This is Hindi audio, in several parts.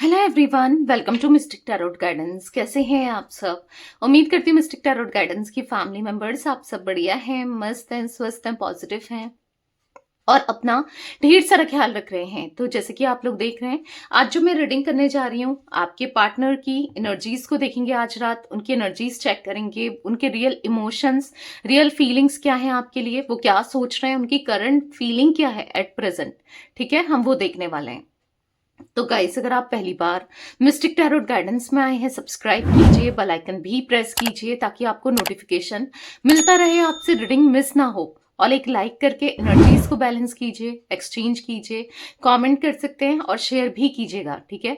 Hello everyone, welcome to mystic tarot guidance. कैसे हैं आप सब? उम्मीद करती हूँ मिस्टिक टैरोट गाइडेंस की फैमिली मेंबर्स आप सब बढ़िया हैं, मस्त हैं, स्वस्थ हैं, पॉजिटिव हैं और अपना ढेर सारा ख्याल रख रहे हैं। तो जैसे कि आप लोग देख रहे हैं, आज जो मैं रीडिंग करने जा रही हूँ, आपके पार्टनर की एनर्जीज को देखेंगे आज रात, उनकी एनर्जीज चेक करेंगे, उनके रियल इमोशंस, रियल फीलिंग्स क्या हैं आपके लिए, वो क्या सोच रहे हैं, उनकी करंट फीलिंग क्या है एट प्रेजेंट। ठीक है, हम वो देखने वाले हैं। तो गाइस, अगर आप पहली बार मिस्टिक टैरोट गाइडेंस में आए हैं, सब्सक्राइब कीजिए, बेल आइकन भी प्रेस कीजिए ताकि आपको नोटिफिकेशन मिलता रहे, आपसे रीडिंग मिस ना हो। और एक लाइक करके एनर्जीज को बैलेंस कीजिए, एक्सचेंज कीजिए, कमेंट कर सकते हैं और शेयर भी कीजिएगा। ठीक है,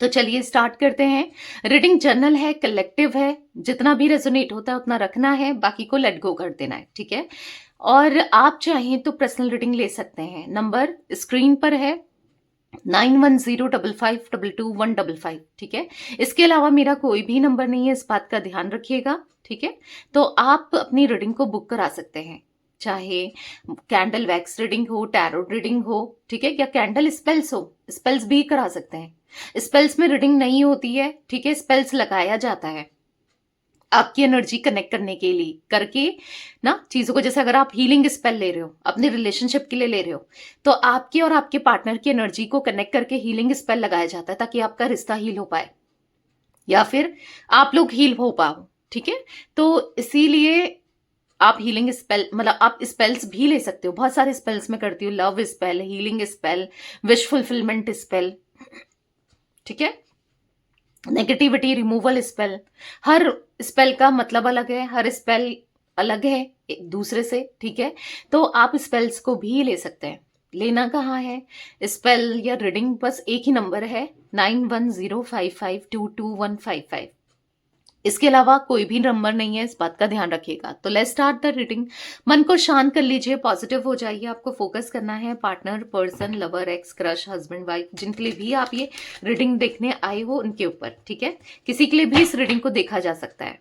तो चलिए स्टार्ट करते हैं। रीडिंग जर्नल है, कलेक्टिव है, जितना भी रेजोनेट होता है उतना रखना है, बाकी को लेट गो कर देना है। ठीक है, और आप चाहें तो पर्सनल रीडिंग ले सकते हैं। नंबर स्क्रीन पर है 9105522155। ठीक है, इसके अलावा मेरा कोई भी नंबर नहीं है, इस बात का ध्यान रखिएगा। ठीक है, तो आप अपनी रीडिंग को बुक करा सकते हैं, चाहे कैंडल वैक्स रीडिंग हो, टैरोट रीडिंग हो, ठीक है, या कैंडल स्पेल्स हो, स्पेल्स भी करा सकते हैं। स्पेल्स में रीडिंग नहीं होती है, ठीक है, स्पेल्स लगाया जाता है आपकी एनर्जी कनेक्ट करने के लिए करके ना चीजों को। जैसे अगर आप हीलिंग स्पेल ले रहे हो, अपने रिलेशनशिप के लिए ले रहे हो, तो आपके और आपके पार्टनर की एनर्जी को कनेक्ट करके हीलिंग स्पेल लगाया जाता है ताकि आपका रिश्ता हील हो पाए या फिर आप लोग हील हो पाओ। ठीक है, तो इसीलिए आप हीलिंग स्पेल मतलब आप स्पेल्स भी ले सकते हो। बहुत सारे स्पेल्स मैं करती हूँ, love spell, healing spell, wish fulfilment spell. ठीक है, नेगेटिविटी रिमूवल स्पेल। हर स्पेल का मतलब अलग है, हर स्पेल अलग है एक दूसरे से। ठीक है, तो आप स्पेल्स को भी ले सकते हैं। लेना कहाँ है स्पेल या रीडिंग? बस एक ही नंबर है, 9105522155। इसके अलावा कोई भी नंबर नहीं है, इस बात का ध्यान रखिएगा। तो लेट्स स्टार्ट द रीडिंग। मन को शांत कर लीजिए, पॉजिटिव हो जाइए। आपको फोकस करना है partner, person, lover, x, crush, husband, wife, जिनके लिए भी आप ये रीडिंग देखने आए हो उनके ऊपर। ठीक है, किसी के लिए भी इस रीडिंग को देखा जा सकता है।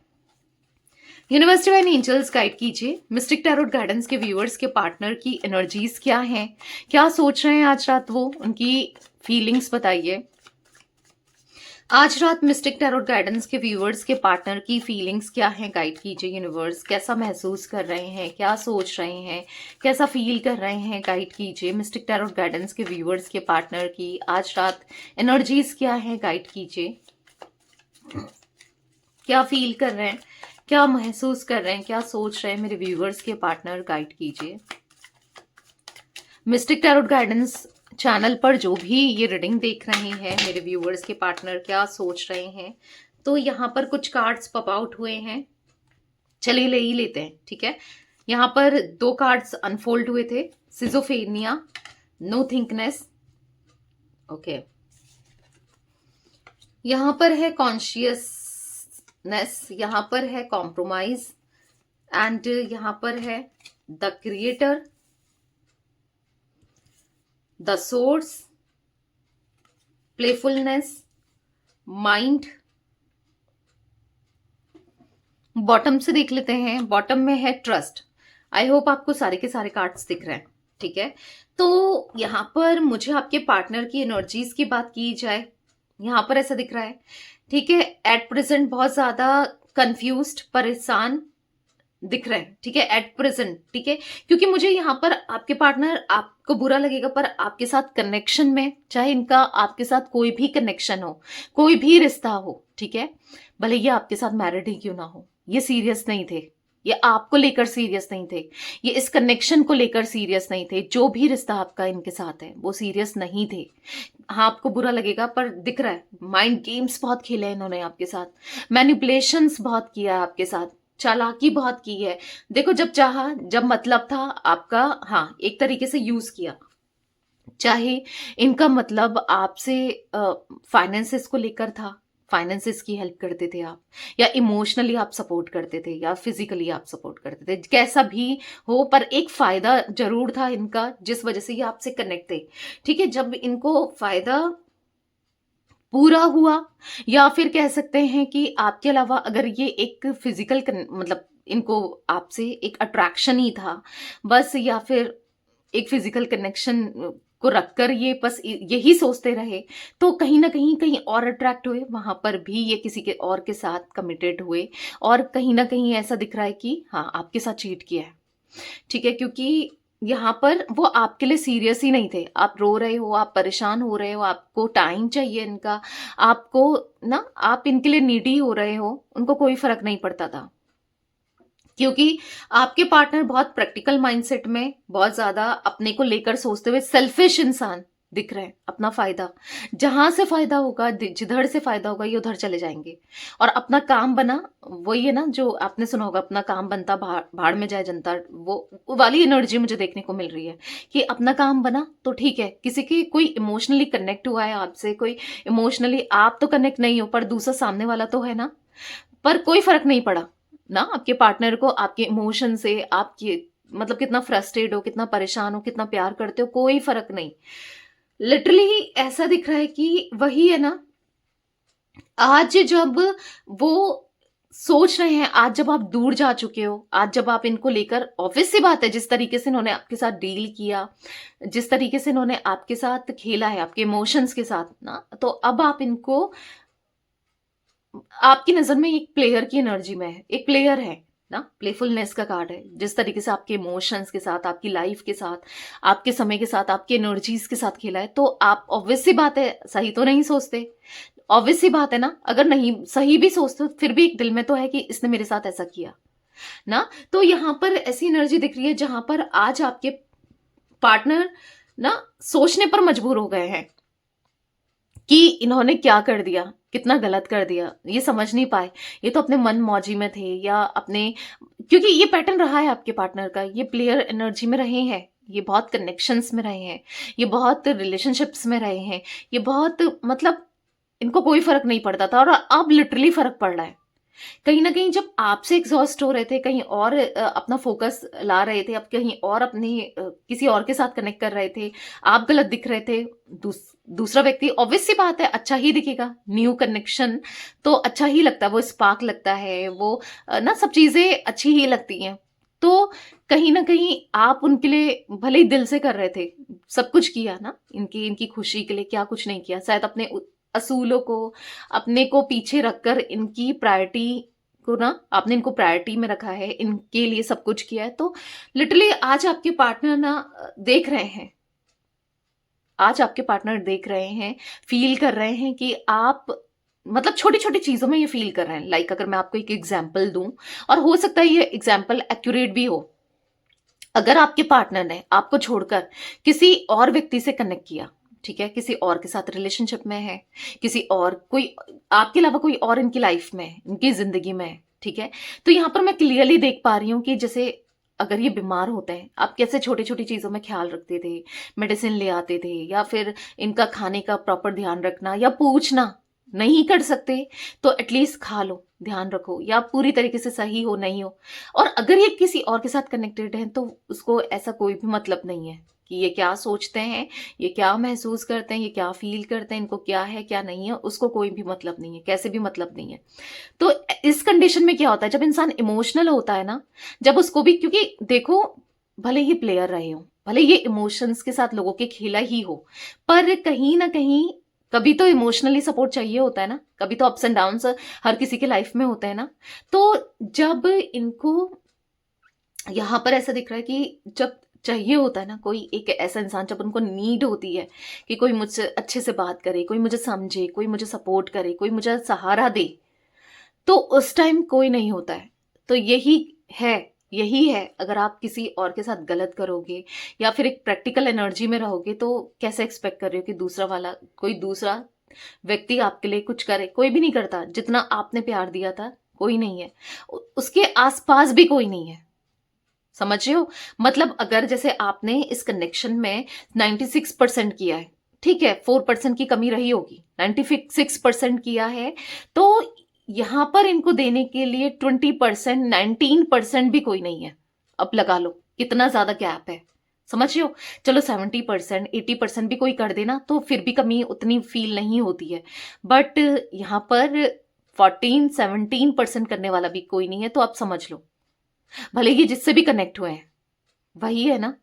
यूनिवर्स डिवाइन एंजल्स गाइड कीजिए, मिस्टिक टैरोट गाइडेंस के व्यूअर्स के पार्टनर की एनर्जीज क्या हैं, क्या सोच रहे हैं आज रात वो, उनकी फीलिंग्स बताइए। आज रात मिस्टिक टैरोट गाइडेंस के व्यूअर्स के पार्टनर की फीलिंग्स क्या हैं, गाइड कीजिए यूनिवर्स। कैसा महसूस कर रहे हैं, क्या सोच रहे हैं, कैसा फील कर रहे हैं, गाइड कीजिए। मिस्टिक टैरोट गाइडेंस के व्यूअर्स के पार्टनर की आज रात एनर्जीज क्या हैं, गाइड कीजिए। क्या फील कर रहे हैं, क्या महसूस कर रहे हैं, क्या सोच रहे हैं मेरे व्यूअर्स के पार्टनर, गाइड कीजिए। मिस्टिक टैरोट गाइडेंस चैनल पर जो भी ये रीडिंग देख रहे हैं मेरे व्यूअर्स के पार्टनर क्या सोच रहे हैं। तो यहाँ पर कुछ कार्ड्स पॉप आउट हुए हैं, चलिए ले ही लेते हैं। ठीक है, यहाँ पर दो कार्ड्स अनफोल्ड हुए थे, सिजोफेनिया, नो थिंकनेस। ओके, यहाँ पर है कॉन्शियसनेस, यहाँ पर है कॉम्प्रोमाइज, एंड यहाँ पर है the creator, the source, playfulness, mind. Bottom से देख लेते हैं, बॉटम में है ट्रस्ट। आई होप आपको सारे के सारे कार्ड्स दिख रहे हैं। ठीक है, तो यहाँ पर मुझे आपके पार्टनर की एनर्जीज की बात की जाए, यहाँ पर ऐसा दिख रहा है। ठीक है, एट प्रेजेंट बहुत ज्यादा कंफ्यूज्ड, परेशान दिख रहे हैं। ठीक है, एट प्रेजेंट। ठीक है, क्योंकि मुझे यहाँ पर आपके पार्टनर, आपको बुरा लगेगा पर आपके साथ कनेक्शन में, चाहे इनका आपके साथ कोई भी कनेक्शन हो, कोई भी रिश्ता हो, ठीक है, भले ये आपके साथ मैरिड ही क्यों ना हो, ये सीरियस नहीं थे, ये आपको लेकर सीरियस नहीं थे, ये इस कनेक्शन को लेकर सीरियस नहीं थे। जो भी रिश्ता आपका इनके साथ है वो सीरियस नहीं थे। हाँ, आपको बुरा लगेगा पर दिख रहा है माइंड गेम्स बहुत खेले हैं इन्होंने आपके साथ, मैनिपुलेशंस बहुत किया है आपके साथ, चालाकी बहुत की है। देखो, जब चाहा, जब मतलब था आपका, हाँ, एक तरीके से यूज किया। चाहे इनका मतलब आपसे फाइनेंसेस को लेकर था, फाइनेंसेस की हेल्प करते थे आप, या इमोशनली आप सपोर्ट करते थे, या फिजिकली आप सपोर्ट करते थे, कैसा भी हो, पर एक फायदा जरूर था इनका जिस वजह से ये आपसे कनेक्ट थे। ठीक है, जब इनको फायदा पूरा हुआ, या फिर कह सकते हैं कि आपके अलावा अगर ये एक फिजिकल मतलब इनको आपसे एक अट्रैक्शन ही था बस, या फिर एक फिजिकल कनेक्शन को रखकर ये बस यही सोचते रहे, तो कहीं ना कहीं कहीं और अट्रैक्ट हुए, वहां पर भी ये किसी के और के साथ कमिटेड हुए, और कहीं ना कहीं ऐसा दिख रहा है कि हाँ आपके साथ चीट किया है। ठीक है, क्योंकि यहाँ पर वो आपके लिए सीरियस ही नहीं थे। आप रो रहे हो, आप परेशान हो रहे हो, आपको टाइम चाहिए इनका, आपको ना, आप इनके लिए नीडी हो रहे हो, उनको कोई फर्क नहीं पड़ता था। क्योंकि आपके पार्टनर बहुत प्रैक्टिकल माइंडसेट में, बहुत ज्यादा अपने को लेकर सोचते हुए सेल्फिश इंसान दिख रहे हैं। अपना फायदा, जहां से फायदा होगा, जिधर से फायदा होगा, ये उधर चले जाएंगे। और अपना काम बना, वही है ना जो आपने सुना होगा, अपना काम बनता भाड़ भाड़ में जाए जनता, वो वाली एनर्जी मुझे देखने को मिल रही है कि अपना काम बना तो ठीक है। किसी के कोई इमोशनली कनेक्ट हुआ है आपसे, कोई इमोशनली आप तो कनेक्ट नहीं हो, पर दूसरा सामने वाला तो है ना, पर कोई फर्क नहीं पड़ा ना आपके पार्टनर को आपके इमोशन से, आपके मतलब कितना फ्रस्ट्रेट हो, कितना परेशान हो, कितना प्यार करते हो, कोई फर्क नहीं। लिटरली ऐसा दिख रहा है कि वही है ना, आज जब वो सोच रहे हैं, आज जब आप दूर जा चुके हो, आज जब आप इनको लेकर, ऑब्वियस सी बात है जिस तरीके से इन्होंने आपके साथ डील किया, जिस तरीके से इन्होंने आपके साथ खेला है, आपके इमोशंस के साथ ना, तो अब आप इनको, आपकी नजर में एक प्लेयर की एनर्जी में है, एक प्लेयर है ना, प्लेफुलनेस का कार्ड है। जिस तरीके से आपके इमोशंस के साथ, आपकी लाइफ के साथ, आपके समय के साथ, आपके एनर्जीज के साथ खेला है, तो आप ऑब्वियस सी बात है सही तो नहीं सोचते। ऑब्वियस सी बात है ना, अगर नहीं सही भी सोचते हो, फिर भी एक दिल में तो है कि इसने मेरे साथ ऐसा किया ना। तो यहां पर ऐसी एनर्जी दिख रही है जहां पर आज आपके पार्टनर ना सोचने पर मजबूर हो गए हैं कि इन्होंने क्या कर दिया, कितना गलत कर दिया, ये समझ नहीं पाए। ये तो अपने मन मौजी में थे, या अपने, क्योंकि ये पैटर्न रहा है आपके पार्टनर का, ये प्लेयर एनर्जी में रहे हैं, ये बहुत कनेक्शंस में रहे हैं, ये बहुत रिलेशनशिप्स में रहे हैं, ये बहुत मतलब इनको कोई फर्क नहीं पड़ता था, और अब लिटरली फर्क पड़ रहा है। कहीं ना कहीं जब आपसे एग्जॉस्ट हो रहे थे, कहीं और अपना फोकस ला रहे थे, अब कहीं और अपने किसी और के साथ कनेक्ट कर रहे थे, आप गलत दिख रहे थे, दूसरा व्यक्ति ऑब्वियस सी बात है अच्छा ही दिखेगा। न्यू कनेक्शन तो अच्छा ही लगता है, वो स्पार्क लगता है, वो ना सब चीजें अच्छी ही लगती हैं। तो कहीं ना कहीं आप उनके लिए भले ही दिल से कर रहे थे, सब कुछ किया ना, इनकी इनकी खुशी के लिए क्या कुछ नहीं किया, शायद अपने असूलों को, अपने को पीछे रखकर, इनकी प्रायोरिटी को ना, आपने इनको प्रायोरिटी में रखा है, इनके लिए सब कुछ किया है। तो लिटरली आज आपके पार्टनर ना देख रहे हैं, आज आपके पार्टनर देख रहे हैं, फील कर रहे हैं कि आप मतलब छोटी छोटी चीजों में ये फील कर रहे हैं। लाइक अगर मैं आपको एक एग्जाम्पल दूं, और हो सकता है ये एग्जाम्पल एक्यूरेट भी हो, अगर आपके पार्टनर ने आपको छोड़कर किसी और व्यक्ति से कनेक्ट किया, ठीक है, किसी और के साथ रिलेशनशिप में है, किसी और, कोई आपके अलावा कोई और इनकी लाइफ में है, इनकी जिंदगी में है, ठीक है, तो यहां पर मैं क्लियरली देख पा रही हूं कि जैसे अगर ये बीमार होते हैं, आप कैसे छोटी छोटी चीजों में ख्याल रखते थे, मेडिसिन ले आते थे, या फिर इनका खाने का प्रॉपर ध्यान रखना, या पूछना, नहीं कर सकते तो एटलीस्ट खा लो, ध्यान रखो, या पूरी तरीके से सही हो नहीं हो। और अगर ये किसी और के साथ कनेक्टेड है, तो उसको ऐसा कोई भी मतलब नहीं है कि ये क्या सोचते हैं, ये क्या महसूस करते हैं, ये क्या फील करते हैं, इनको क्या है क्या नहीं है, उसको कोई भी मतलब नहीं है, कैसे भी मतलब नहीं है। तो इस कंडीशन में क्या होता है, जब इंसान इमोशनल होता है ना, जब उसको भी, क्योंकि देखो भले ही प्लेयर रहे हो, भले ये इमोशंस के साथ लोगों के खेला ही हो, पर कहीं ना कहीं कभी तो इमोशनली सपोर्ट चाहिए होता है ना, कभी तो अप्स एंड डाउन्स हर किसी के लाइफ में होते हैं ना। तो जब इनको यहाँ पर ऐसा दिख रहा है कि जब चाहिए होता है ना कोई एक ऐसा इंसान, जब उनको नीड होती है कि कोई मुझसे अच्छे से बात करे, कोई मुझे समझे, कोई मुझे सपोर्ट करे, कोई मुझे सहारा दे, तो उस टाइम कोई नहीं होता है। तो है यही है, अगर आप किसी और के साथ गलत करोगे, या फिर एक प्रैक्टिकल एनर्जी में रहोगे, तो कैसे एक्सपेक्ट कर रहे हो कि दूसरा वाला, कोई दूसरा व्यक्ति आपके लिए कुछ करे। कोई भी नहीं करता, जितना आपने प्यार दिया था कोई नहीं है, उसके आसपास भी कोई नहीं है, समझ रहे हो। मतलब अगर जैसे आपने इस कनेक्शन में 96% किया है, ठीक है, 4% की कमी रही होगी, 96% किया है, तो यहां पर इनको देने के लिए 20%, 19% भी कोई नहीं है। अब लगा लो कितना ज्यादा गैप है, समझ रहे हो। चलो 70%, 80% भी कोई कर देना तो फिर भी कमी उतनी फील नहीं होती है, बट यहां पर 14-17% करने वाला भी कोई नहीं है। तो आप समझ लो, भले ही जिससे भी कनेक्ट हुए हैं, वही है ना,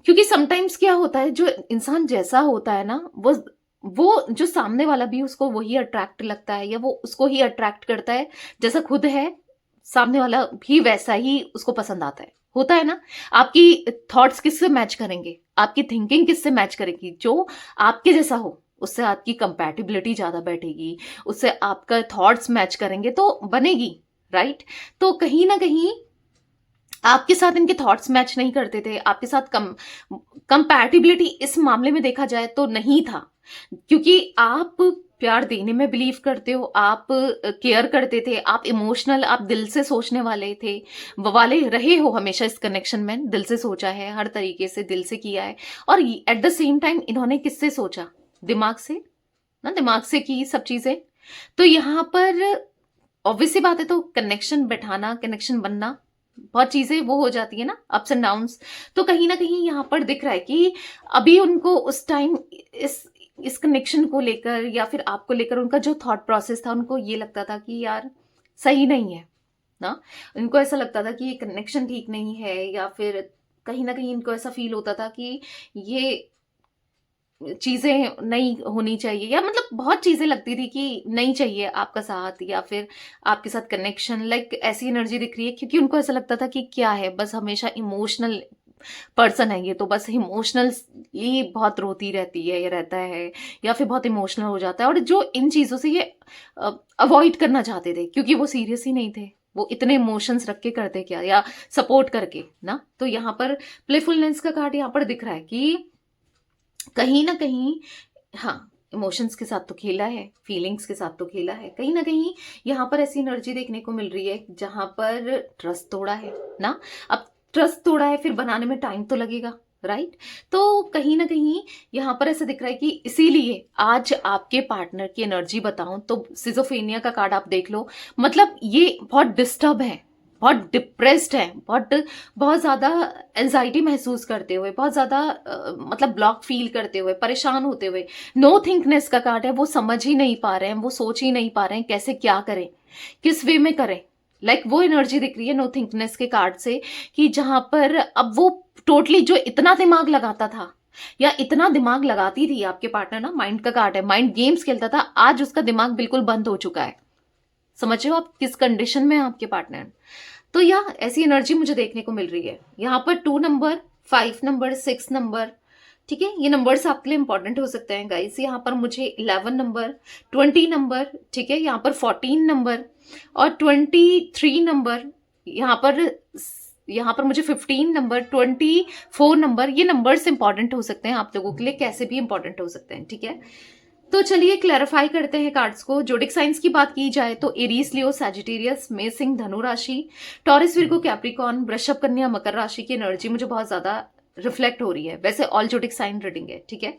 क्योंकि समटाइम्स क्या होता है, जो इंसान जैसा होता है ना, वो जो सामने वाला भी उसको वही अट्रैक्ट लगता है, या वो उसको ही अट्रैक्ट करता है जैसा खुद है, सामने वाला भी वैसा ही उसको पसंद आता है, होता है ना। आपकी थॉट्स किससे मैच करेंगे, आपकी थिंकिंग किससे मैच करेगी, जो आपके जैसा हो उससे आपकी कंपैटिबिलिटी ज्यादा बैठेगी, उससे आपका थॉट्स मैच करेंगे तो बनेगी, राइट। तो कहीं ना कहीं आपके साथ इनके थॉट्स मैच नहीं करते थे, आपके साथ कंपैटिबिलिटी इस मामले में देखा जाए तो नहीं था, क्योंकि आप प्यार देने में बिलीव करते हो, आप केयर करते थे, आप इमोशनल, आप दिल से सोचने वाले थे, वाले रहे हो हमेशा इस कनेक्शन में, दिल से सोचा है, हर तरीके से दिल से किया है। और एट द सेम टाइम इन्होंने किससे सोचा, दिमाग से ना, दिमाग से की सब चीजें। तो यहाँ पर ऑब्वियस सी बात है, तो कनेक्शन बैठाना, कनेक्शन बनना, बहुत चीजें वो हो जाती है ना, अप्स एंड डाउन्स। तो कहीं ना कहीं यहाँ पर दिख रहा है कि अभी उनको उस टाइम इस कनेक्शन को लेकर या फिर आपको लेकर उनका जो थॉट प्रोसेस था, उनको ये लगता था कि यार सही नहीं है ना, उनको ऐसा लगता था कि ये कनेक्शन ठीक नहीं है, या फिर कहीं ना कहीं इनको ऐसा फील होता था कि ये चीजें नहीं होनी चाहिए, या मतलब बहुत चीजें लगती थी कि नहीं चाहिए आपका साथ, या फिर आपके साथ कनेक्शन, लाइक ऐसी एनर्जी दिख रही है, क्योंकि उनको ऐसा लगता था कि क्या है, बस हमेशा इमोशनल पर्सन है ये, तो बस इमोशनली बहुत रोती रहती है, ये रहता है, या फिर बहुत इमोशनल हो जाता है, और जो इन चीजों से ये अवॉइड करना चाहते थे, क्योंकि वो सीरियस ही नहीं थे, वो इतने इमोशंस रख के करते क्या, या सपोर्ट करके ना। तो यहाँ पर प्लेफुलनेस का कार्ड यहाँ पर दिख रहा है कि कहीं ना कहीं, हाँ, इमोशंस के साथ तो खेला है, फीलिंग्स के साथ तो खेला है, कहीं ना कहीं यहाँ पर ऐसी एनर्जी देखने को मिल रही है जहां पर ट्रस्ट तोड़ा है ना। अब ट्रस्ट तोड़ा है, फिर बनाने में टाइम तो लगेगा, राइट। तो कहीं ना कहीं यहाँ पर ऐसा दिख रहा है कि इसीलिए आज आपके पार्टनर की एनर्जी बताऊं तो सिजोफेनिया का कार्ड आप देख लो, मतलब ये बहुत डिस्टर्ब है, बहुत डिप्रेस्ड है, बहुत बहुत ज्यादा एंजाइटी महसूस करते हुए, बहुत ज्यादा मतलब ब्लॉक फील करते हुए, परेशान होते हुए। नो थिंकनेस का कार्ड है, वो समझ ही नहीं पा रहे हैं, वो सोच ही नहीं पा रहे हैं कैसे क्या करें, किस वे में करें, लाइक वो एनर्जी दिख रही है नो थिंकनेस के कार्ड से, कि जहां पर अब वो टोटली जो इतना दिमाग लगाता था, या इतना दिमाग लगाती थी आपके पार्टनर ना, माइंड का कार्ड है, माइंड गेम्स खेलता था, आज उसका दिमाग बिल्कुल बंद हो चुका है। समझ रहे हो आप किस कंडीशन में है आपके पार्टनर। तो यह ऐसी एनर्जी मुझे देखने को मिल रही है यहाँ पर। 2 नंबर, 5 नंबर, 6 नंबर, ठीक है, ये नंबर्स आपके लिए इंपॉर्टेंट हो सकते हैं गाइस। यहाँ पर मुझे 11 नंबर, 20 नंबर, ठीक है, यहाँ पर 14 नंबर और 23 नंबर, यहाँ पर मुझे 15 नंबर, 24 नंबर, ये नंबर्स इंपॉर्टेंट हो सकते हैं आप लोगों के लिए, कैसे भी इंपॉर्टेंट हो सकते हैं, ठीक है। तो चलिए क्लैरिफाई करते हैं कार्ड्स को। जोडिक साइंस की बात की जाए तो एरीज, लियो, सैजिटेरियस, मेष, सिंह, धनु राशि, टॉरस, विर्गो, कैप्रिकॉन, वृषभ, कन्या, मकर राशि की एनर्जी मुझे बहुत ज्यादा रिफ्लेक्ट हो रही है। वैसे ऑल जोडिक साइन रीडिंग है, ठीक है।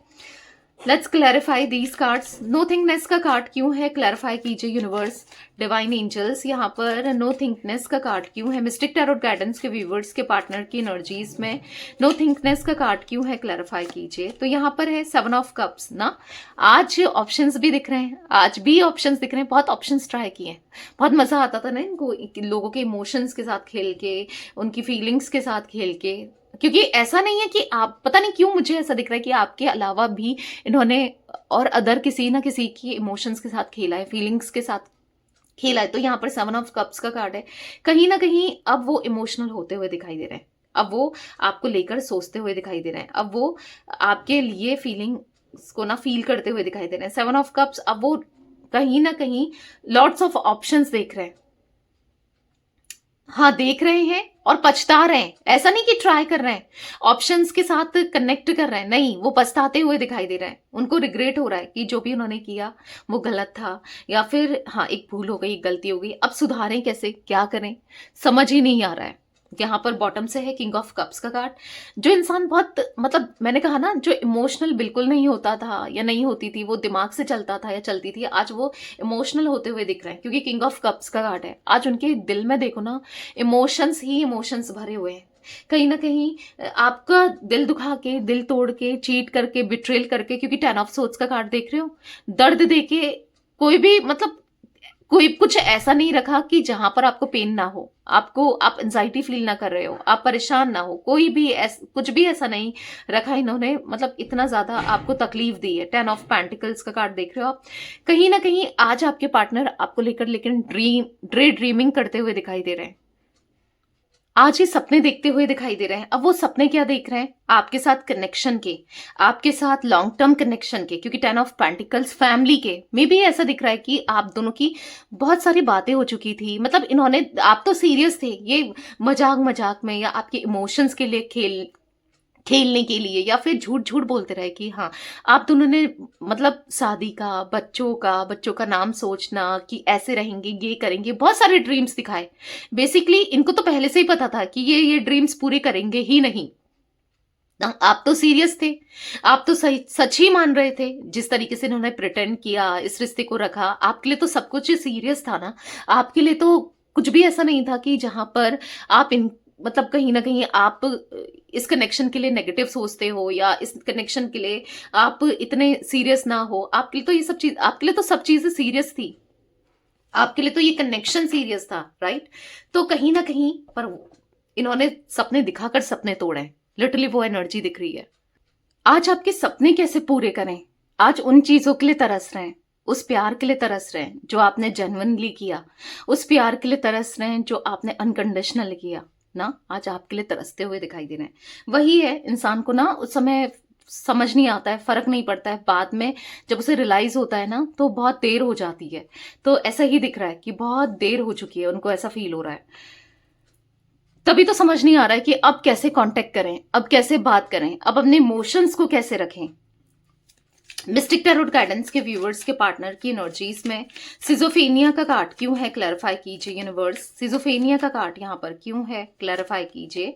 Let's clarify these cards. No thickness का कार्ड क्यों है, क्लैरिफाई कीजिए यूनिवर्स, डिवाइन एंजल्स। यहाँ पर नो थिंकनेस का कार्ड क्यों है, मिस्टिक टैरोट गाइडेंस के व्यूवर्स के पार्टनर की एनर्जीज में नो थिंकनेस का कार्ड क्यों है, क्लैरिफाई कीजिए। तो यहाँ पर है 7 ऑफ कप्स ना। आज ऑप्शंस भी दिख रहे हैं, आज भी ऑप्शंस दिख रहे हैं, बहुत ऑप्शंस ट्राई किए हैं, बहुत मजा आता था ना इनको, लोगों के इमोशंस के साथ खेल के, उनकी फीलिंग्स के साथ खेल के। क्योंकि ऐसा नहीं है कि आप, पता नहीं क्यों मुझे ऐसा दिख रहा है कि आपके अलावा भी इन्होंने और अदर किसी ना किसी की इमोशंस के साथ खेला है, फीलिंग्स के साथ खेला है। तो यहाँ पर 7 ऑफ कप्स का कार्ड है, कहीं ना कहीं अब वो इमोशनल होते हुए दिखाई दे रहे हैं, अब वो आपको लेकर सोचते हुए दिखाई दे रहे हैं, अब वो आपके लिए फीलिंग्स को ना फील करते हुए दिखाई दे रहे हैं। 7 ऑफ कप्स, अब वो कहीं ना कहीं लॉट्स ऑफ ऑप्शंस देख रहे हैं, हाँ देख रहे हैं और पछता रहे हैं। ऐसा नहीं कि ट्राई कर रहे हैं, ऑप्शंस के साथ कनेक्ट कर रहे हैं, नहीं, वो पछताते हुए दिखाई दे रहे हैं, उनको रिग्रेट हो रहा है कि जो भी उन्होंने किया वो गलत था, या फिर हाँ एक भूल हो गई, एक गलती हो गई, अब सुधारें कैसे, क्या करें, समझ ही नहीं आ रहा है। यहाँ पर बॉटम से है किंग ऑफ कप्स का कार्ड। जो इंसान बहुत, मतलब मैंने कहा ना, जो इमोशनल बिल्कुल नहीं होता था या नहीं होती थी, वो दिमाग से चलता था या चलती थी, आज वो इमोशनल होते हुए दिख रहे हैं, क्योंकि किंग ऑफ कप्स का कार्ड है। आज उनके दिल में देखो ना, इमोशंस ही इमोशंस भरे हुए हैं। कहीं ना कहीं आपका दिल दुखा के, दिल तोड़ के, चीट करके, बिट्रेल करके, क्योंकि 10 ऑफ सोर्ड्स का कार्ड देख रहे हो, दर्द देके, कोई भी मतलब कोई कुछ ऐसा नहीं रखा कि जहां पर आपको पेन ना हो, आपको आप एंजाइटी फील ना कर रहे हो, आप परेशान ना हो, कोई भी कुछ भी ऐसा नहीं रखा इन्होंने, मतलब इतना ज्यादा आपको तकलीफ दी है। 10 ऑफ पेंटिकल्स का कार्ड देख रहे हो आप। कहीं ना कहीं आज आपके पार्टनर आपको लेकर लेकिन ड्रीमिंग करते हुए दिखाई दे रहे हैं। आज ही सपने देखते हुए दिखाई दे रहे हैं। अब वो सपने क्या देख रहे हैं? आपके साथ कनेक्शन के, आपके साथ लॉन्ग टर्म कनेक्शन के, क्योंकि 10 ऑफ पेंटिकल्स फैमिली के मे भी ऐसा दिख रहा है कि आप दोनों की बहुत सारी बातें हो चुकी थी। मतलब इन्होंने, आप तो सीरियस थे, ये मजाक मजाक में या आपके इमोशंस के लिए खेलने के लिए या फिर झूठ झूठ बोलते रहे कि हाँ, आप दोनों ने मतलब शादी का, बच्चों का नाम सोचना कि ऐसे रहेंगे, ये करेंगे, बहुत सारे ड्रीम्स दिखाए। बेसिकली इनको तो पहले से ही पता था कि ये ड्रीम्स पूरे करेंगे ही नहीं। आप तो सीरियस थे, आप तो सही सच ही मान रहे थे। जिस तरीके से इन्होंने प्रिटेंड किया, इस रिश्ते को रखा, आपके लिए तो सब कुछ सीरियस था ना। आपके लिए तो कुछ भी ऐसा नहीं था कि जहां पर आप इन मतलब कहीं ना कहीं आप इस कनेक्शन के लिए नेगेटिव सोचते हो या इस कनेक्शन के लिए आप इतने सीरियस ना हो। आपके लिए तो ये सब चीज, आपके लिए तो सब चीजें सीरियस थी, आपके लिए तो ये कनेक्शन सीरियस था, राइट? तो कहीं ना कहीं पर इन्होंने सपने दिखाकर सपने तोड़े, लिटरली वो एनर्जी दिख रही है। आज आपके सपने कैसे पूरे करें? आज उन चीजों के लिए तरस रहे हैं, उस प्यार के लिए तरस रहे हैं जो आपने जेन्युइनली किया, उस प्यार के लिए तरस रहे हैं जो आपने अनकंडीशनल किया ना। आज आपके लिए तरसते हुए दिखाई दे रहे हैं। वही है, इंसान को ना उस समय समझ नहीं आता है, फर्क नहीं पड़ता है, बाद में जब उसे रियलाइज होता है ना तो बहुत देर हो जाती है। तो ऐसा ही दिख रहा है कि बहुत देर हो चुकी है, उनको ऐसा फील हो रहा है। तभी तो समझ नहीं आ रहा है कि अब कैसे कांटेक्ट करें, अब कैसे बात करें, अब अपने इमोशंस को कैसे रखें। मिस्टिक टैरोट गाइडेंस के व्यूअर्स के पार्टनर की एनर्जीज में सिजोफेनिया का कार्ड क्यों है, क्लैरिफाई कीजिए यूनिवर्स। सिजोफेनिया का कार्ड यहाँ पर क्यों है, क्लैरिफाई कीजिए।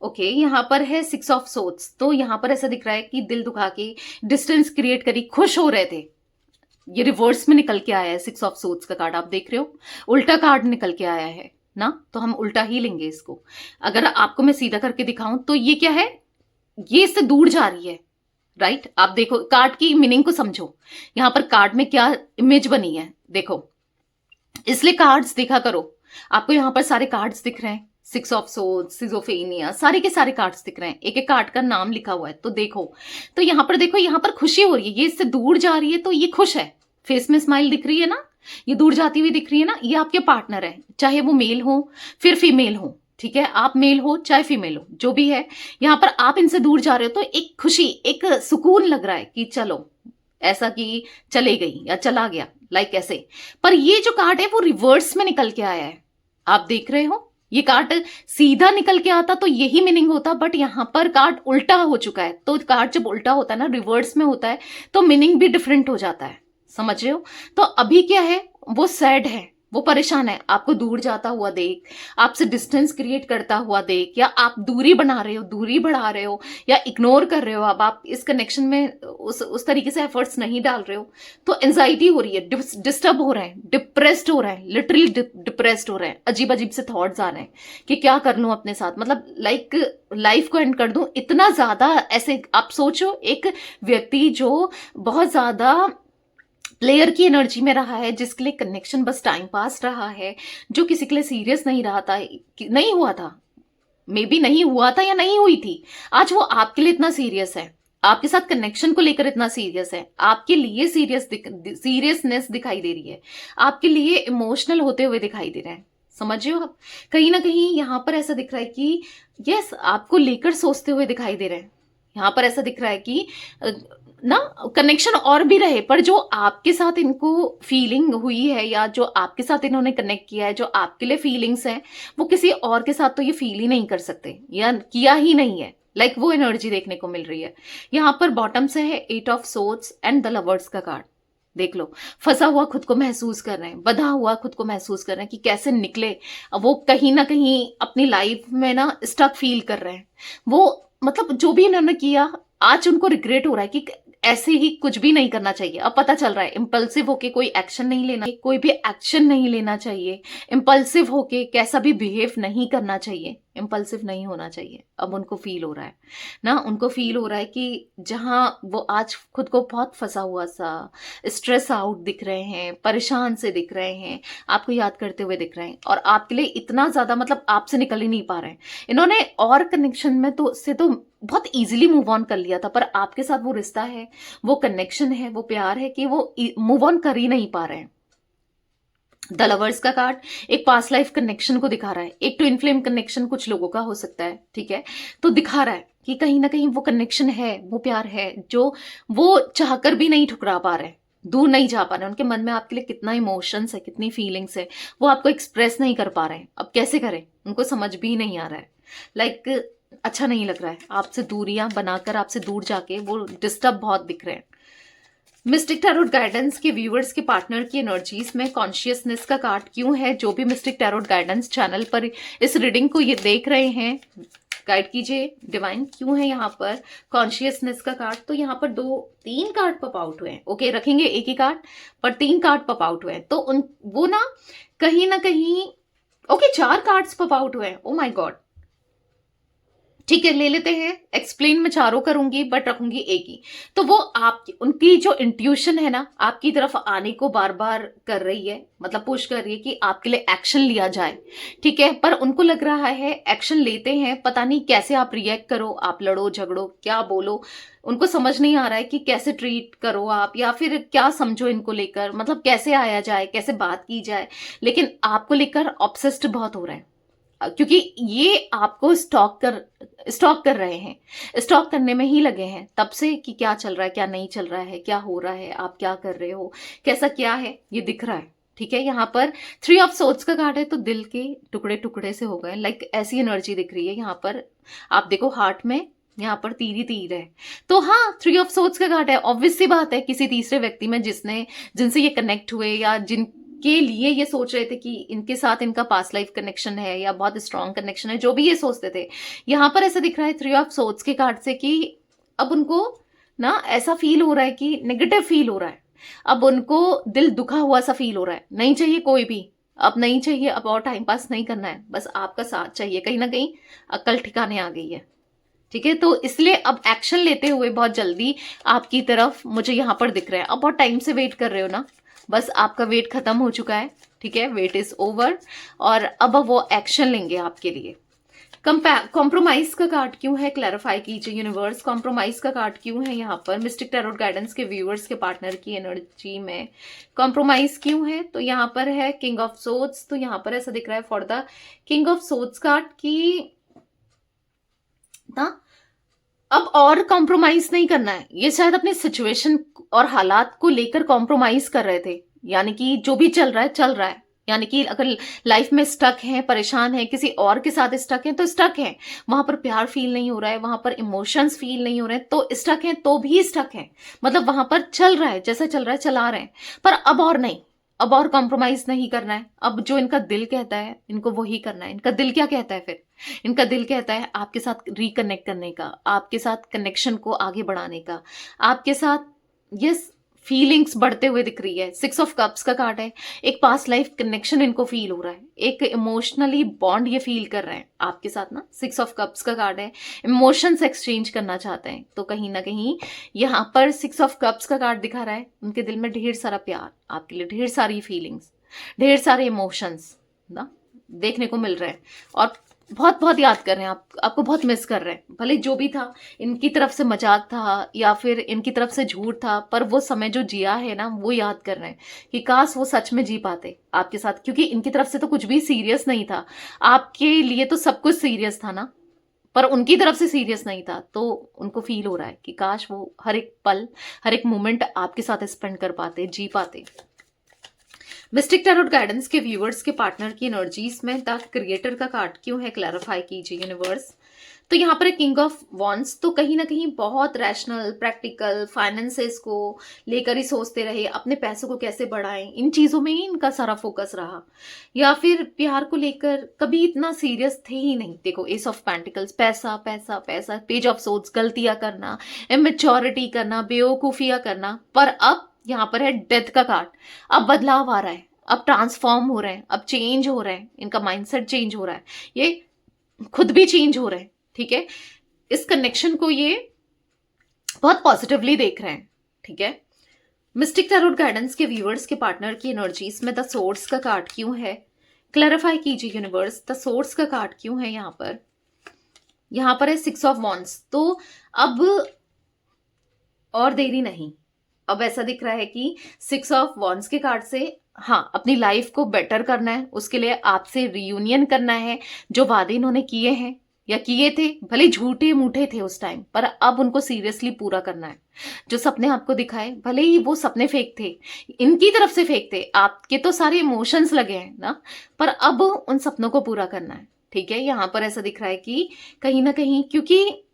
ओके, यहाँ पर है 6 ऑफ सोर्ड्स। तो यहाँ पर ऐसा दिख रहा है कि दिल दुखा के डिस्टेंस क्रिएट करी, खुश हो रहे थे, ये रिवर्स में निकल के आया है। 6 ऑफ सोर्ड्स का कार्ड आप देख रहे हो, उल्टा कार्ड निकल के आया है ना, तो हम उल्टा ही लेंगे इसको। अगर आपको मैं सीधा करके दिखाऊं तो ये क्या है, ये इससे दूर जा रही है, राइट? आप देखो कार्ड की मीनिंग को समझो, यहां पर कार्ड में क्या इमेज बनी है देखो। इसलिए कार्ड्स देखा करो, आपको यहां पर सारे कार्ड्स दिख रहे हैं, 6 ऑफ सोर्ड्स, सिजोफेनिया, सारे के सारे कार्ड्स दिख रहे हैं, एक एक कार्ड का नाम लिखा हुआ है। तो देखो, तो यहां पर देखो, यहां पर खुशी हो रही है, ये इससे दूर जा रही है तो ये खुश है, फेस में स्माइल दिख रही है ना, ये दूर जाती हुई दिख रही है ना। ये आपके पार्टनर है, चाहे वो मेल हो फिर फीमेल हो, ठीक है? आप मेल हो चाहे फीमेल हो, जो भी है, यहां पर आप इनसे दूर जा रहे हो तो एक खुशी, एक सुकून लग रहा है कि चलो, ऐसा कि चले गई या चला गया, लाइक ऐसे। पर ये जो कार्ड है वो रिवर्स में निकल के आया है, आप देख रहे हो। ये कार्ड सीधा निकल के आता तो यही मीनिंग होता, बट यहां पर कार्ड उल्टा हो चुका है। तो कार्ड जब उल्टा होता है ना, रिवर्स में होता है, तो मीनिंग भी डिफरेंट हो जाता है, समझ रहे हो? तो अभी क्या है, वो सैड है, वो परेशान है, आपको दूर जाता हुआ देख, आपसे डिस्टेंस क्रिएट करता हुआ देख, या आप दूरी बना रहे हो, दूरी बढ़ा रहे हो, या इग्नोर कर रहे हो। अब आप इस कनेक्शन में उस तरीके से एफर्ट्स नहीं डाल रहे हो, तो एंजाइटी हो रही है, डिस्टर्ब हो रहे हैं, डिप्रेस्ड हो रहे हैं, लिटरली डिप्रेस्ड हो रहे हैं, अजीब अजीब से थॉट्स आ रहे हैं कि क्या कर लूं अपने साथ, मतलब लाइक लाइफ को एंड कर दूं, इतना ज्यादा ऐसे। आप सोचो, एक व्यक्ति जो बहुत ज्यादा प्लेयर की एनर्जी में रहा है, जिसके लिए कनेक्शन बस टाइम पास रहा है, जो किसी के लिए सीरियस नहीं रहा था, नहीं हुआ था, मे बी नहीं हुआ था या नहीं हुई थी, आज वो आपके लिए इतना सीरियस है, आपके साथ कनेक्शन को लेकर इतना सीरियस है, आपके लिए सीरियसनेस दिखाई दे रही है, आपके लिए इमोशनल होते हुए दिखाई दे रहे हैं, समझ रहे हो आप? कहीं ना कहीं यहां पर ऐसा दिख रहा है कि यस, आपको लेकर सोचते हुए दिखाई दे रहे हैं। यहां पर ऐसा दिख रहा है कि ना कनेक्शन और भी रहे, पर जो आपके साथ इनको फीलिंग हुई है या जो आपके साथ इन्होंने कनेक्ट किया है, जो आपके लिए फीलिंग्स हैं, वो किसी और के साथ तो ये फील ही नहीं कर सकते या किया ही नहीं है, लाइक वो एनर्जी देखने को मिल रही है। यहाँ पर बॉटम से है 8 of swords and the lovers का कार्ड, देख लो, फंसा हुआ खुद को महसूस कर रहे हैं, बंधा हुआ खुद को महसूस कर रहे हैं कि कैसे निकले। वो कहीं ना कहीं अपनी लाइफ में ना स्टक फील कर रहे हैं, वो मतलब जो भी इन्होंने किया आज उनको रिग्रेट हो रहा है कि ऐसे ही कुछ भी नहीं करना चाहिए। अब पता चल रहा है इम्पल्सिव होके कोई एक्शन नहीं लेना, कोई भी एक्शन नहीं लेना चाहिए, इम्पल्सिव होके कैसा भी बिहेव नहीं करना चाहिए, इम्पल्सिव नहीं होना चाहिए। अब उनको फील हो रहा है ना, उनको फील हो रहा है कि जहाँ वो आज खुद को बहुत फंसा हुआ सा, स्ट्रेस आउट दिख रहे हैं, परेशान से दिख रहे हैं, आपको याद करते हुए दिख रहे हैं, और आपके लिए इतना ज्यादा मतलब आपसे निकल ही नहीं पा रहे हैं। इन्होंने और कनेक्शन में तो से तो बहुत इजीली मूव ऑन कर लिया था, पर आपके साथ वो रिश्ता है, वो कनेक्शन है, वो प्यार है कि वो मूव ऑन कर ही नहीं पा रहे हैं। द लवर्स का कार्ड एक पास्ट लाइफ कनेक्शन को दिखा रहा है। एक ट्विन फ्लेम कनेक्शन कुछ लोगों का हो सकता है, ठीक है, तो दिखा रहा है कि कहीं ना कहीं वो कनेक्शन है, वो प्यार है जो वो चाहकर भी नहीं ठुकरा पा रहे, दूर नहीं जा पा रहे। उनके मन में आपके लिए कितना इमोशंस है, कितनी फीलिंग्स है, वो आपको एक्सप्रेस नहीं कर पा रहे हैं। अब कैसे करें, उनको समझ भी नहीं आ रहा है। अच्छा नहीं लग रहा है, आपसे दूरियां बनाकर आपसे दूर जाके वो डिस्टर्ब बहुत दिख रहे हैं। मिस्टिक टैरोट गाइडेंस के व्यूअर्स के पार्टनर की एनर्जीज में कॉन्शियसनेस का कार्ड क्यों है? जो भी मिस्टिक टैरोट गाइडेंस चैनल पर इस रीडिंग को ये देख रहे हैं, गाइड कीजिए डिवाइन, क्यों है यहाँ पर कॉन्शियसनेस का कार्ड? तो यहाँ पर 3 कार्ड पॉप आउट हुए हैं। ओके, रखेंगे एक ही कार्ड, पर 3 कार्ड पॉप आउट हुए हैं, तो उन वो ना कहीं ओके 4 कार्ड्स पॉप आउट हुए हैं। ओ माय गॉड, ठीक है, ले लेते हैं। एक्सप्लेन मैं चारों करूंगी, बट रखूंगी एक ही। तो वो आपकी उनकी जो इंट्यूशन है ना, आपकी तरफ आने को बार बार कर रही है, मतलब पुश कर रही है कि आपके लिए एक्शन लिया जाए, ठीक है। पर उनको लग रहा है एक्शन लेते हैं, पता नहीं कैसे आप रिएक्ट करो, आप लड़ो झगड़ो क्या बोलो, उनको समझ नहीं आ रहा है कि कैसे ट्रीट करो आप, या फिर क्या समझो इनको लेकर, मतलब कैसे आया जाए, कैसे बात की जाए। लेकिन आपको लेकर ऑब्सेस्ड बहुत हो रहा है, क्योंकि ये आपको स्टॉक कर रहे हैं, स्टॉक करने में ही लगे हैं तब से कि क्या चल रहा है, क्या नहीं चल रहा है, क्या हो रहा है, आप क्या कर रहे हो, कैसा क्या है, ये दिख रहा है, ठीक है। यहाँ पर 3 ऑफ सोर्ड्स का कार्ड है, तो दिल के टुकड़े टुकड़े से हो गए, लाइक ऐसी एनर्जी दिख रही है यहाँ पर। आप देखो हार्ट में यहाँ पर तीर ही तीर है, तो हाँ 3 ऑफ सोर्ड्स का कार्ड है। ऑब्वियस सी बात है, किसी तीसरे व्यक्ति में जिनसे ये कनेक्ट हुए, या के लिए ये सोच रहे थे कि इनके साथ इनका पास्ट लाइफ कनेक्शन है या बहुत स्ट्रांग कनेक्शन है, जो भी ये सोचते थे, यहां पर ऐसा दिख रहा है 3 ऑफ सोर्ड्स के कार्ड से कि अब उनको ना ऐसा फील हो रहा है कि नेगेटिव फील हो रहा है, अब उनको दिल दुखा हुआ सा फील हो रहा है। नहीं चाहिए कोई भी, अब नहीं चाहिए, अब और टाइम पास नहीं करना है, बस आपका साथ चाहिए। कहीं ना कहीं अक्ल ठिकाने आ गई है, ठीक है। तो इसलिए अब एक्शन लेते हुए बहुत जल्दी आपकी तरफ मुझे यहाँ पर दिख रहा है। अब बहुत टाइम से वेट कर रहे हो ना, बस आपका वेट खत्म हो चुका है, ठीक है, वेट इज ओवर, और अब वो एक्शन लेंगे आपके लिए। कॉम्प्रोमाइज का कार्ड क्यों है, क्लैरिफाई कीजिए यूनिवर्स। कॉम्प्रोमाइज का कार्ड क्यों है यहाँ पर मिस्टिक टैरोट गाइडेंस के व्यूअर्स के पार्टनर की एनर्जी में? कॉम्प्रोमाइज क्यों है? तो यहाँ पर है किंग ऑफ सोर्ड्स, तो यहाँ पर ऐसा दिख रहा है for the king of swords card की ना अब और कॉम्प्रोमाइज नहीं करना है। ये शायद अपनी सिचुएशन और हालात को लेकर कॉम्प्रोमाइज कर रहे थे, यानी कि जो भी चल रहा है चल रहा है, यानी कि अगर लाइफ में स्टक है, परेशान है, किसी और के साथ स्टक है तो स्टक है, वहां पर प्यार फील नहीं हो रहा है, वहां पर इमोशंस फील नहीं हो रहे हैं तो स्टक है, तो भी स्टक है, मतलब वहां पर चल रहा है, जैसा चल रहा है चला रहे हैं, पर अब और नहीं, अब और कॉम्प्रोमाइज नहीं करना है। अब जो इनका दिल कहता है इनको वही करना है। इनका दिल क्या कहता है फिर? इनका दिल कहता है आपके साथ रिकनेक्ट करने का, आपके साथ कनेक्शन को आगे बढ़ाने का, आपके साथ यस फीलिंग्स बढ़ते हुए दिख रही है। 6 ऑफ कप्स का कार्ड है, एक पास्ट लाइफ कनेक्शन इनको फील हो रहा है, एक इमोशनली बॉन्ड ये फील कर रहे हैं आपके साथ ना। 6 ऑफ कप्स का कार्ड है, इमोशंस एक्सचेंज करना चाहते हैं, तो कहीं ना कहीं यहाँ पर 6 ऑफ कप्स का कार्ड दिखा रहा है उनके दिल में ढेर सारा प्यार आपके लिए, ढेर सारी फीलिंग्स, ढेर सारे इमोशंस ना देखने को मिल रहे हैं, और बहुत बहुत याद कर रहे हैं आपको बहुत मिस कर रहे हैं। भले जो भी था इनकी तरफ से मजाक था या फिर इनकी तरफ से झूठ था, पर वो समय जो जिया है ना वो याद कर रहे हैं कि काश वो सच में जी पाते आपके साथ, क्योंकि इनकी तरफ से तो कुछ भी सीरियस नहीं था, आपके लिए तो सब कुछ सीरियस था ना, पर उनकी तरफ से सीरियस नहीं था। तो उनको फील हो रहा है कि काश वो हर एक पल, हर एक मोमेंट आपके साथ स्पेंड कर पाते, जी पाते। मिस्टिक टैरोट गाइडेंस के व्यूअर्स के पार्टनर की एनर्जीज में द क्रिएटर का कार्ड क्यों है, क्लैरिफाई कीजिए यूनिवर्स। तो यहाँ पर किंग ऑफ वॉन्ड्स, तो कहीं ना कहीं बहुत रैशनल, प्रैक्टिकल, फाइनेंसेस को लेकर ही सोचते रहे, अपने पैसों को कैसे बढ़ाएं, इन चीजों में ही इनका सारा फोकस रहा, या फिर प्यार को लेकर कभी इतना सीरियस थे ही नहीं। देखो एस ऑफ पेंटिकल्स, पैसा पैसा पैसा, पेज ऑफ सोर्ड्स, गलतियां करना, इमेच्योरिटी करना, बेवकूफियां करना, पर अब यहाँ पर है डेथ का कार्ड। अब बदलाव आ रहा है, अब ट्रांसफॉर्म हो रहे हैं, अब चेंज हो रहे हैं, इनका माइंडसेट चेंज हो रहा है। ये खुद भी चेंज हो रहे हैं, ठीक है। इस कनेक्शन को ये बहुत पॉजिटिवली देख रहे हैं, ठीक है। मिस्टिक टैरोट गाइडेंस के व्यूअर्स के पार्टनर की एनर्जीज में द सोर्स का कार्ड क्यों है, क्लैरिफाई कीजिए यूनिवर्स, द सोर्स का कार्ड क्यों है यहाँ पर। यहाँ पर है 6 ऑफ वॉन्ड्स। तो अब और देरी नहीं, अब ऐसा दिख रहा है कि 6 ऑफ वॉन्ड्स के कार्ड से हाँ अपनी लाइफ को बेटर करना है, उसके लिए आपसे रियूनियन करना है। जो वादे इन्होंने किए हैं या किए थे, भले झूठे मूठे थे उस टाइम, पर अब उनको सीरियसली पूरा करना है। जो सपने आपको दिखाए, भले ही वो सपने फेक थे, इनकी तरफ से फेक थे, आपके तो सारे इमोशंस लगे हैं ना, पर अब उन सपनों को पूरा करना है, ठीक है। यहाँ पर ऐसा दिख रहा है कि कहीं ना कहीं, क्योंकि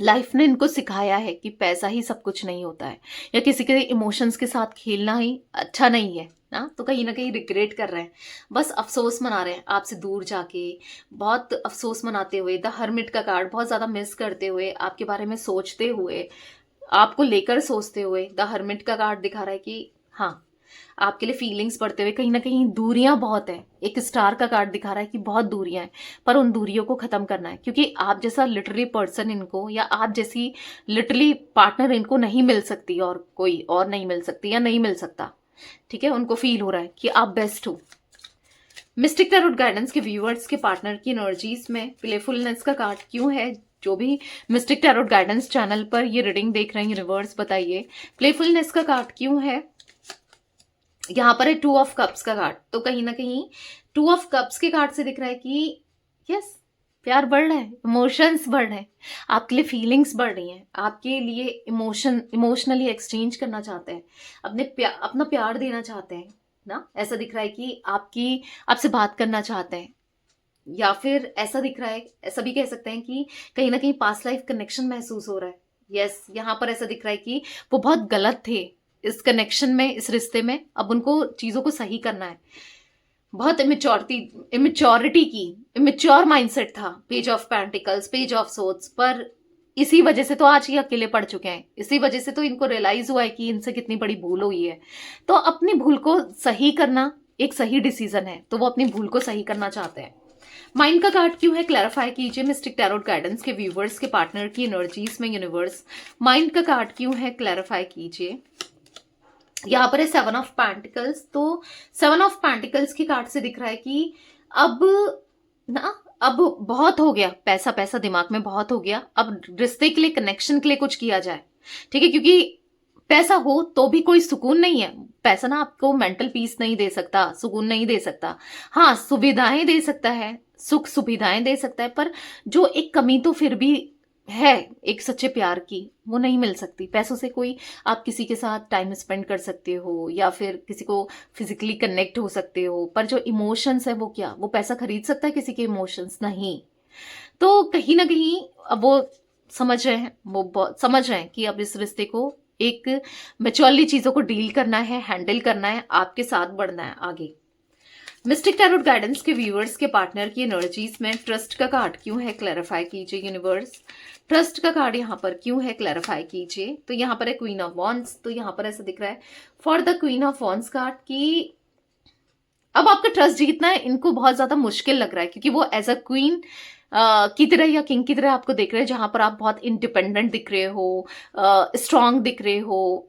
लाइफ ने इनको सिखाया है कि पैसा ही सब कुछ नहीं होता है, या किसी के इमोशंस के साथ खेलना ही अच्छा नहीं है ना, तो कहीं ना कहीं रिग्रेट कर रहे हैं, बस अफसोस मना रहे हैं आपसे दूर जाके, बहुत अफसोस मनाते हुए। द हर्मिट का कार्ड, बहुत ज्यादा मिस करते हुए, आपके बारे में सोचते हुए, आपको लेकर सोचते हुए। द हर्मिट का कार्ड दिखा रहा है कि हाँ आपके लिए फीलिंग्स बढ़ते हुए, कहीं ना कहीं दूरियां बहुत है। एक स्टार का कार्ड दिखा रहा है कि बहुत दूरियां हैं, पर उन दूरियों को खत्म करना है, क्योंकि आप जैसा लिटरली पर्सन इनको, या आप जैसी लिटरली पार्टनर इनको नहीं मिल सकती, और कोई और नहीं मिल सकती या नहीं मिल सकता, ठीक है। उनको फील हो रहा है कि आप बेस्ट हो। मिस्टिक टैरोट गाइडेंस के व्यूअर्स के पार्टनर की एनर्जीज में प्लेफुलनेस का कार्ड क्यों है। जो भी मिस्टिक टैरोट गाइडेंस चैनल पर ये रीडिंग देख रहे हैं यूनिवर्स, बताइए प्लेफुलनेस का कार्ड क्यों है। यहाँ पर है 2 ऑफ कप्स का कार्ड। तो कहीं ना कहीं 2 ऑफ कप्स के कार्ड से दिख रहा है कि यस प्यार बढ़ रहा है, इमोशंस बढ़ रहे हैं, आपके लिए फीलिंग्स बढ़ रही हैं, आपके लिए इमोशनली एक्सचेंज करना चाहते हैं, अपना प्यार देना चाहते हैं ना। ऐसा दिख रहा है कि आपसे बात करना चाहते हैं, या फिर ऐसा दिख रहा है, ऐसा भी कह सकते हैं कि कहीं ना कहीं पास्ट लाइफ कनेक्शन महसूस हो रहा है। यस यहाँ पर ऐसा दिख रहा है कि वो बहुत गलत थे इस कनेक्शन में, इस रिश्ते में, अब उनको चीजों को सही करना है। बहुत इमेच्योर माइंडसेट था। Page of pentacles, page of swords, पर इसी वजह से तो आज ये अकेले पड़ चुके हैं, इसी वजह से तो इनको रियलाइज हुआ है कि इनसे कितनी बड़ी भूल हुई है। तो अपनी भूल को सही करना एक सही डिसीजन है, तो वो अपनी भूल को सही करना चाहते हैं। माइंड का कार्ड क्यों है, क्लैरिफाई कीजिए मिस्टिक टैरोट गाइडेंस के व्यूवर्स के पार्टनर की एनर्जीज में यूनिवर्स। माइंड का कार्ड क्यों है, क्लैरिफाई कीजिए। यहाँ पर है 7 ऑफ पेंटिकल्स। तो 7 ऑफ पेंटिकल्स के कार्ड से दिख रहा है कि अब बहुत हो गया, पैसा पैसा दिमाग में बहुत हो गया, अब रिश्ते के लिए, कनेक्शन के लिए कुछ किया जाए, ठीक है। क्योंकि पैसा हो तो भी कोई सुकून नहीं है। पैसा ना आपको मेंटल पीस नहीं दे सकता, सुकून नहीं दे सकता। हाँ सुविधाएं दे सकता है, सुख सुविधाएं दे सकता है, पर जो एक कमी तो फिर भी है एक सच्चे प्यार की, वो नहीं मिल सकती पैसों से। कोई आप किसी के साथ टाइम स्पेंड कर सकते हो, या फिर किसी को फिजिकली कनेक्ट हो सकते हो, पर जो इमोशंस है वो क्या, वो पैसा खरीद सकता है किसी के इमोशंस? नहीं। तो कहीं ना कहीं अब वो समझ रहे हैं, वो बहुत समझ रहे हैं कि अब इस रिश्ते को एक मैच्योरली चीजों को डील करना है, हैंडल करना है, आपके साथ बढ़ना है आगे। मिस्टिक टैरोट गाइडेंस के व्यूअर्स के पार्टनर की एनर्जीज में ट्रस्ट का कार्ड क्यों है, क्लैरिफाई कीजिए यूनिवर्स। ट्रस्ट का कार्ड यहाँ पर क्यों है, क्लैरिफाई कीजिए। तो यहाँ पर है क्वीन ऑफ वॉन्ड्स। तो यहाँ पर ऐसा दिख रहा है for the queen of wands card कि अब आपका ट्रस्ट जीतना है इनको बहुत ज्यादा मुश्किल लग रहा है, क्योंकि वो एज अ क्वीन की तरह या किंग की तरह आपको देख रहे हैं, जहां पर आप बहुत इंडिपेंडेंट दिख रहे हो, स्ट्रांग दिख रहे हो।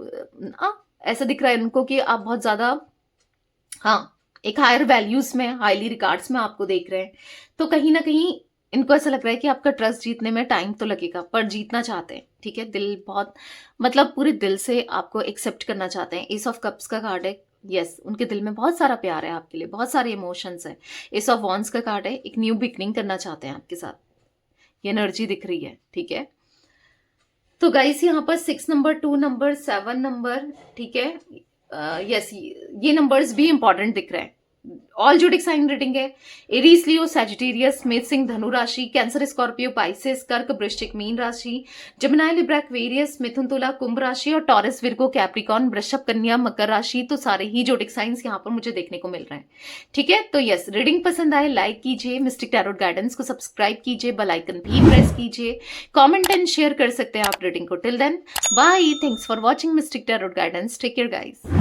ऐसा दिख रहा है इनको कि आप बहुत ज्यादा हाँ एक हायर वैल्यूज में, हाईली रिगार्ड्स में आपको देख रहे हैं। तो कहीं ना कहीं इनको ऐसा लग रहा है कि आपका ट्रस्ट जीतने में टाइम तो लगेगा, पर जीतना चाहते हैं, ठीक है। दिल बहुत, मतलब पूरे दिल से आपको एक्सेप्ट करना चाहते हैं। एस ऑफ कप्स का कार्ड है। यस उनके दिल में बहुत सारा प्यार है आपके लिए, बहुत सारे इमोशंस है। एस ऑफ वॉन्ड्स का कार्ड है, एक न्यू बिगनिंग करना चाहते हैं आपके साथ, ये एनर्जी दिख रही है, ठीक है। तो गाइस यहाँ पर 6 नंबर, 2 नंबर, 7 नंबर, ठीक है। यस ये नंबर्स भी इंपॉर्टेंट दिख रहे हैं। ऑल जोडिक साइन रीडिंग है। एरीज, लियो, सैजिटेरियस, मेष, सिंह, धनु राशि, कैंसर, स्कॉर्पियो, पाइसेस, कर्क, वृश्चिक, मीन राशि, जमिनाई, लिब्रा, एक्वेरियस, मिथुन, तुला, कुंभ राशि, और टॉरस, विर्गो, कैप्रिकॉन, वृषभ, कन्या, मकर राशि। तो सारे ही जोडिक साइंस यहाँ पर मुझे देखने को मिल रहे हैं, ठीक है। तो यस रीडिंग पसंद आए लाइक कीजिए, मिस्टिक टैरोट गाइडेंस को सब्सक्राइब कीजिए, बेल आइकन भी प्रेस कीजिए, कॉमेंट एंड शेयर कर सकते हैं आप रीडिंग को। Till then bye, thanks for watching mystic tarot guidance, take care guys.